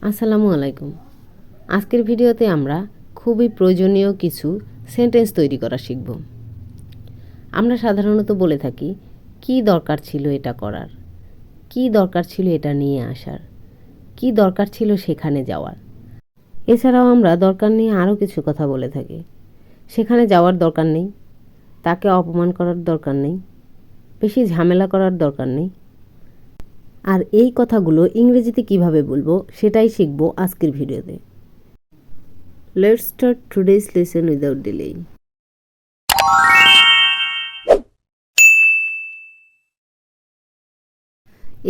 আসসালামু আলাইকুম। আজকের ভিডিওতে আমরা খুবই প্রয়োজনীয় কিছু সেন্টেন্স তৈরি করা শিখব। আমরা সাধারণত বলে থাকি কি দরকার ছিল এটা করার, কি দরকার ছিল এটা নিয়ে আসার, কি দরকার ছিল সেখানে যাওয়ার। এছাড়াও আমরা দরকার নিয়ে আরও কিছু কথা বলে থাকি। সেখানে যাওয়ার দরকার নেই, তাকে অপমান করার দরকার নেই, বেশি ঝামেলা করার দরকার নেই। আর এই কথাগুলো ইংরেজিতে কিভাবে বলবো সেটাই শিখব আজকের ভিডিওতে। Let's start today's lesson without delay.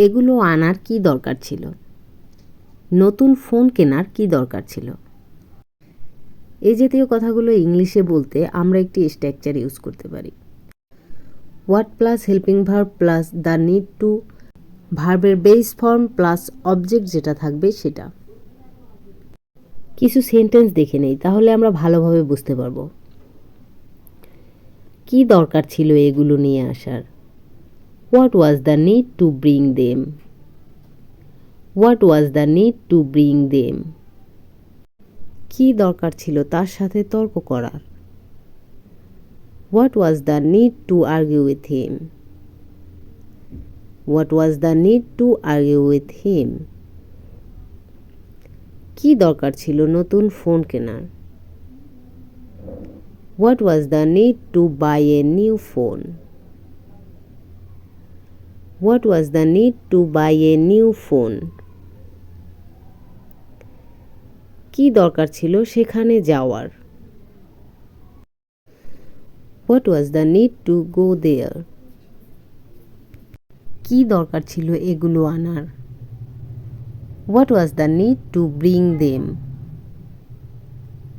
এগুলো আনার কি দরকার ছিল? নতুন ফোন কেনার কি দরকার ছিল? এই জাতীয় কথাগুলো ইংলিশে বলতে আমরা একটি স্ট্রাকচার ইউজ করতে পারি। What plus helping verb plus the need to, ভার্বের বেস ফর্ম প্লাস অবজেক্ট যেটা থাকবে সেটা। কিছু সেন্টেন্স দেখে নেই, তাহলে আমরা ভালোভাবে বুঝতে পারবো। কি দরকার ছিল এগুলো নিয়ে আসার? What was the need to bring them? What was the need to bring them? কি দরকার ছিল তার সাথে তর্ক করার? What was the need to argue with him? What was the need to argue with him? কি দরকার ছিল নতুন ফোন কেনার? What was the need to buy a new phone? What was the need to buy a new phone? কি দরকার ছিল সেখানে যাওয়ার? What was the need to go there? কি দরকার ছিল এগুলো আনার? What was the need to bring them?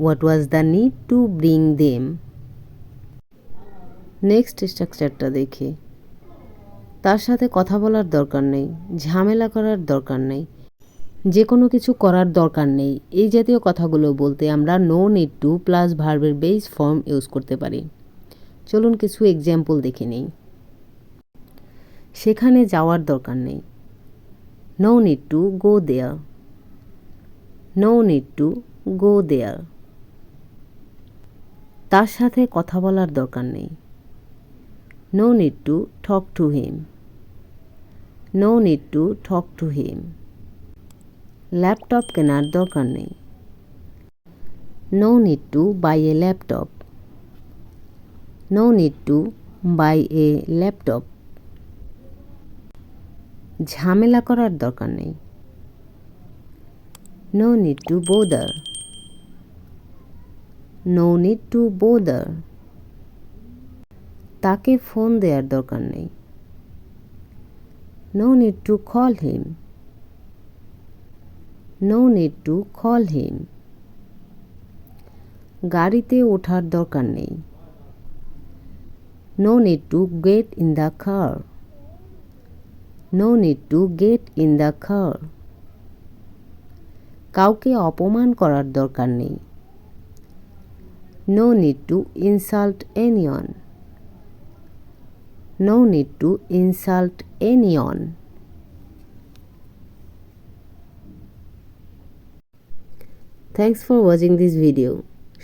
What was the need to bring them? Next স্ট্রাকচারটা দেখি। তার সাথে কথা বলার দরকার নেই, ঝামেলা করার দরকার নেই, যে কোনো কিছু করার দরকার নেই, এই জাতীয় কথাগুলো বলতে আমরা নো নিড টু প্লাস ভার্বের বেস ফর্ম ইউজ করতে পারি। চলুন কিছু এক্সাম্পল দেখে নিই। সেখানে যাওয়ার দরকার নেই। No need to go there. No need to go there. তার সাথে কথা বলার দরকার নেই। No need to talk to him. No need to talk to him. Laptop কেনার দরকার নেই। No need to buy a laptop. No need to buy a laptop. ঝামেলা করার দরকার নেই। No need to bother. No need to bother. তাকে phone দেওয়ার দরকার নেই। No need to call him. No need to call him. গাড়িতে ওঠার দরকার নেই। No need to get in the car. No need to get in the car. কাউকে অপমান করার দরকার নেই। No need to insult anyone. No need to insult anyone. Thanks for watching this video.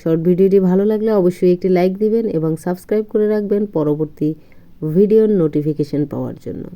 Short ভিডিওটি ভালো লাগলে অবশ্যই একটি লাইক দিবেন এবং সাবস্ক্রাইব করে রাখবেন পরবর্তী ভিডিওর নোটিফিকেশন পাওয়ার জন্য।